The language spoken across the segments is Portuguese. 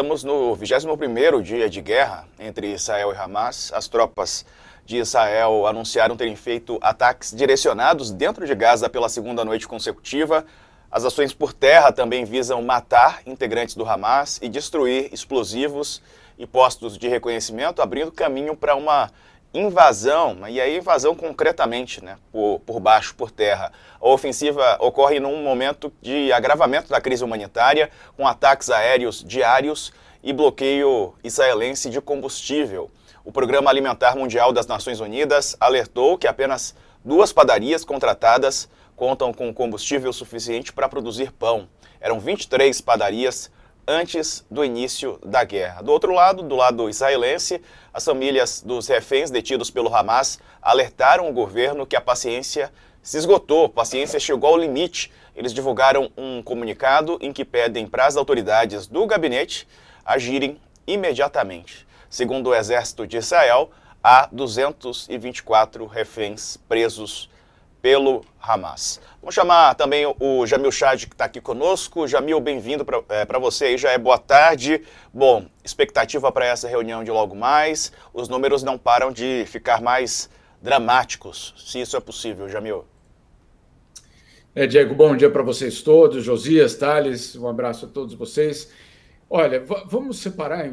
Estamos no 21º dia de guerra entre Israel e Hamas. As tropas de Israel anunciaram terem feito ataques direcionados dentro de Gaza pela segunda noite consecutiva. As ações por terra também visam matar integrantes do Hamas e destruir explosivos e postos de reconhecimento, abrindo caminho para uma invasão, e aí invasão concretamente, por baixo, por terra. A ofensiva ocorre num momento de agravamento da crise humanitária, com ataques aéreos diários e bloqueio israelense de combustível. O Programa Alimentar Mundial das Nações Unidas alertou que apenas 2 padarias contratadas contam com combustível suficiente para produzir pão. Eram 23 padarias antes do início da guerra. Do outro lado, do lado israelense, as famílias dos reféns detidos pelo Hamas alertaram o governo que a paciência se esgotou, a paciência chegou ao limite. Eles divulgaram um comunicado em que pedem para as autoridades do gabinete agirem imediatamente. Segundo o exército de Israel, há 224 reféns presos pelo Hamas. Vamos chamar também o Jamil Chad, que está aqui conosco. Jamil, bem-vindo para você aí, já é boa tarde. Bom, expectativa para essa reunião de logo mais. Os números não param de ficar mais dramáticos, se isso é possível, Jamil. Diego, bom dia para vocês todos. Josias, Thales, um abraço a todos vocês. Olha, vamos separar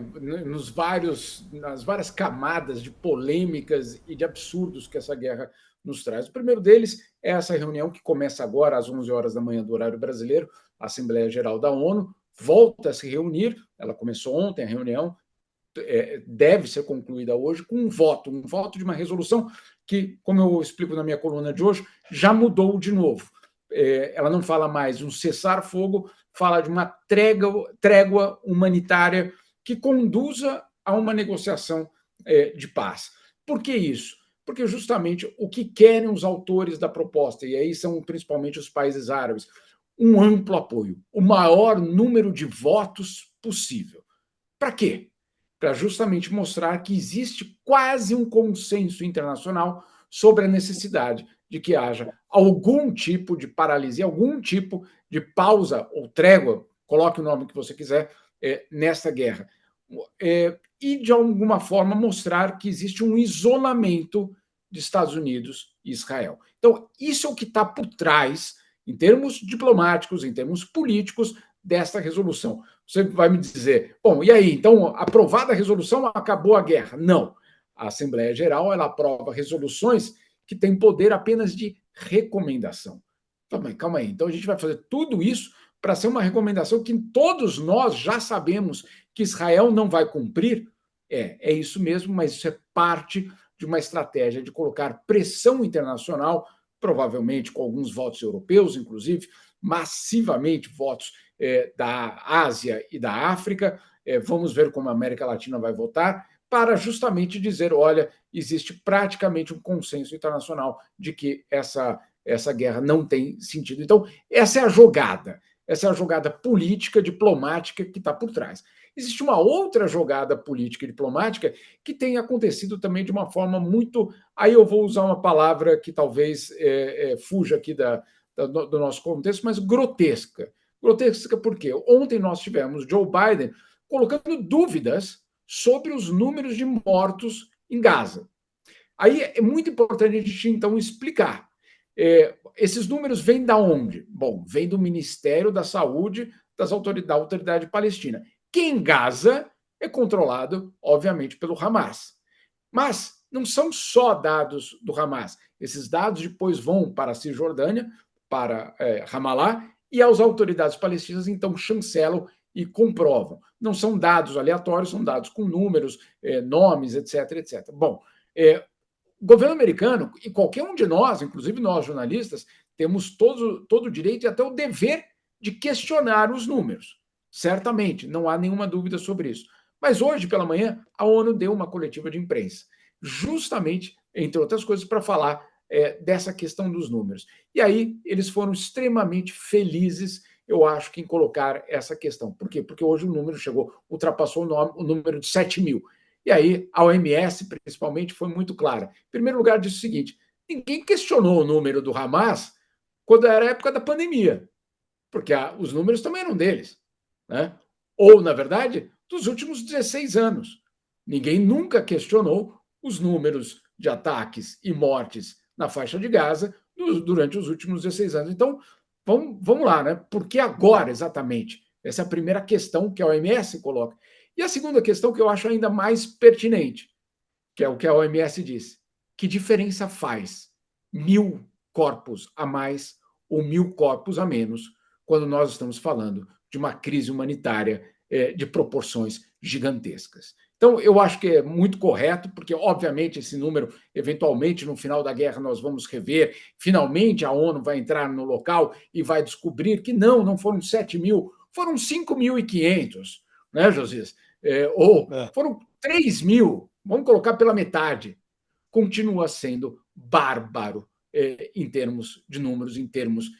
nas várias camadas de polêmicas e de absurdos que essa guerra nos traz. O primeiro deles é essa reunião que começa agora às 11 horas da manhã do horário brasileiro. A Assembleia Geral da ONU volta a se reunir. Ela começou ontem a reunião, deve ser concluída hoje com um voto de uma resolução que, como eu explico na minha coluna de hoje, já mudou de novo. Ela não fala mais de um cessar-fogo, fala de uma trégua humanitária que conduza a uma negociação de paz. Por que isso? Porque justamente o que querem os autores da proposta, e aí são principalmente os países árabes, um amplo apoio, o maior número de votos possível. Para quê? Para justamente mostrar que existe quase um consenso internacional sobre a necessidade de que haja algum tipo de paralisia, algum tipo de pausa ou trégua, coloque o nome que você quiser, nessa guerra. E, de alguma forma, mostrar que existe um isolamento de Estados Unidos e Israel. Então, isso é o que está por trás, em termos diplomáticos, em termos políticos, desta resolução. Você vai me dizer, bom, e aí? Então, aprovada a resolução, acabou a guerra? Não. A Assembleia Geral, ela aprova resoluções que têm poder apenas de recomendação. Calma aí. Então, a gente vai fazer tudo isso para ser uma recomendação que todos nós já sabemos que Israel não vai cumprir? É isso mesmo, mas isso é parte de uma estratégia de colocar pressão internacional, provavelmente com alguns votos europeus, inclusive, massivamente votos da Ásia e da África. Vamos ver como a América Latina vai votar, para justamente dizer, olha, existe praticamente um consenso internacional de que essa guerra não tem sentido. Então, essa é a jogada política, diplomática que está por trás. Existe uma outra jogada política e diplomática que tem acontecido também de uma forma muito... Aí eu vou usar uma palavra que talvez fuja aqui do nosso contexto, mas grotesca. Grotesca por quê? Ontem nós tivemos Joe Biden colocando dúvidas sobre os números de mortos em Gaza. Aí é muito importante a gente, então, explicar. Esses números vêm da onde? Bom, vem do Ministério da Saúde da Autoridade Palestina, que em Gaza é controlado, obviamente, pelo Hamas. Mas não são só dados do Hamas. Esses dados depois vão para a Cisjordânia, para Ramallah, e as autoridades palestinas, então, chancelam e comprovam. Não são dados aleatórios, são dados com números, nomes, etc, etc. Bom, o governo americano, e qualquer um de nós, inclusive nós jornalistas, temos todo o direito e até o dever de questionar os números. Certamente, não há nenhuma dúvida sobre isso. Mas hoje, pela manhã, a ONU deu uma coletiva de imprensa, justamente, entre outras coisas, para falar dessa questão dos números. E aí, eles foram extremamente felizes, eu acho, em colocar essa questão. Por quê? Porque hoje o número ultrapassou o número de 7 mil. E aí, a OMS, principalmente, foi muito clara. Em primeiro lugar, disse o seguinte: ninguém questionou o número do Hamas quando era a época da pandemia, porque os números também eram deles, né? Ou, na verdade, dos últimos 16 anos. Ninguém nunca questionou os números de ataques e mortes na faixa de Gaza durante os últimos 16 anos. Então, vamos lá, né? Por que agora, exatamente? Essa é a primeira questão que a OMS coloca. E a segunda questão que eu acho ainda mais pertinente, que é o que a OMS diz. Que diferença faz 1.000 corpos a mais ou 1.000 corpos a menos quando nós estamos falando de uma crise humanitária de proporções gigantescas? Então, eu acho que é muito correto, porque, obviamente, esse número, eventualmente, no final da guerra, nós vamos rever. Finalmente, a ONU vai entrar no local e vai descobrir que não foram 7.000, foram 5.500, né, Josias? Ou foram 3.000, vamos colocar pela metade. Continua sendo bárbaro em termos de números, em termos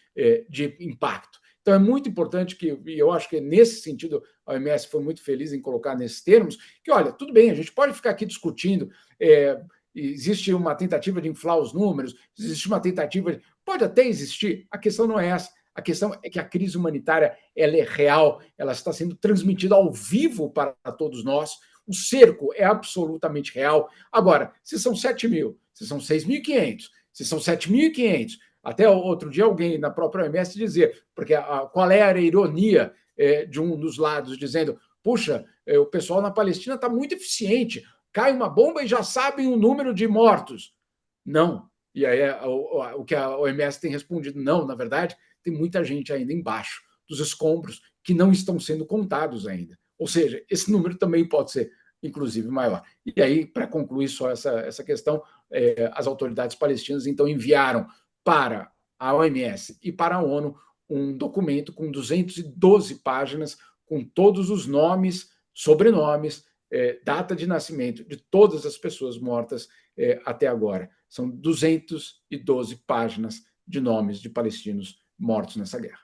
de impacto. Então, é muito importante e eu acho que nesse sentido a OMS foi muito feliz em colocar nesses termos, que, olha, tudo bem, a gente pode ficar aqui discutindo, existe uma tentativa de inflar os números, existe uma tentativa, pode até existir, a questão não é essa, a questão é que a crise humanitária ela é real, ela está sendo transmitida ao vivo para todos nós, o cerco é absolutamente real. Agora, se são 7.000, se são 6.500, se são 7.500, até outro dia alguém na própria OMS dizer, porque qual era a ironia de um dos lados dizendo, puxa, o pessoal na Palestina está muito eficiente, cai uma bomba e já sabem o número de mortos. Não. E aí o que a OMS tem respondido, não, na verdade, tem muita gente ainda embaixo dos escombros que não estão sendo contados ainda. Ou seja, esse número também pode ser, inclusive, maior. E aí, para concluir só essa questão, as autoridades palestinas, então, enviaram para a OMS e para a ONU um documento com 212 páginas, com todos os nomes, sobrenomes, data de nascimento de todas as pessoas mortas até agora. São 212 páginas de nomes de palestinos mortos nessa guerra.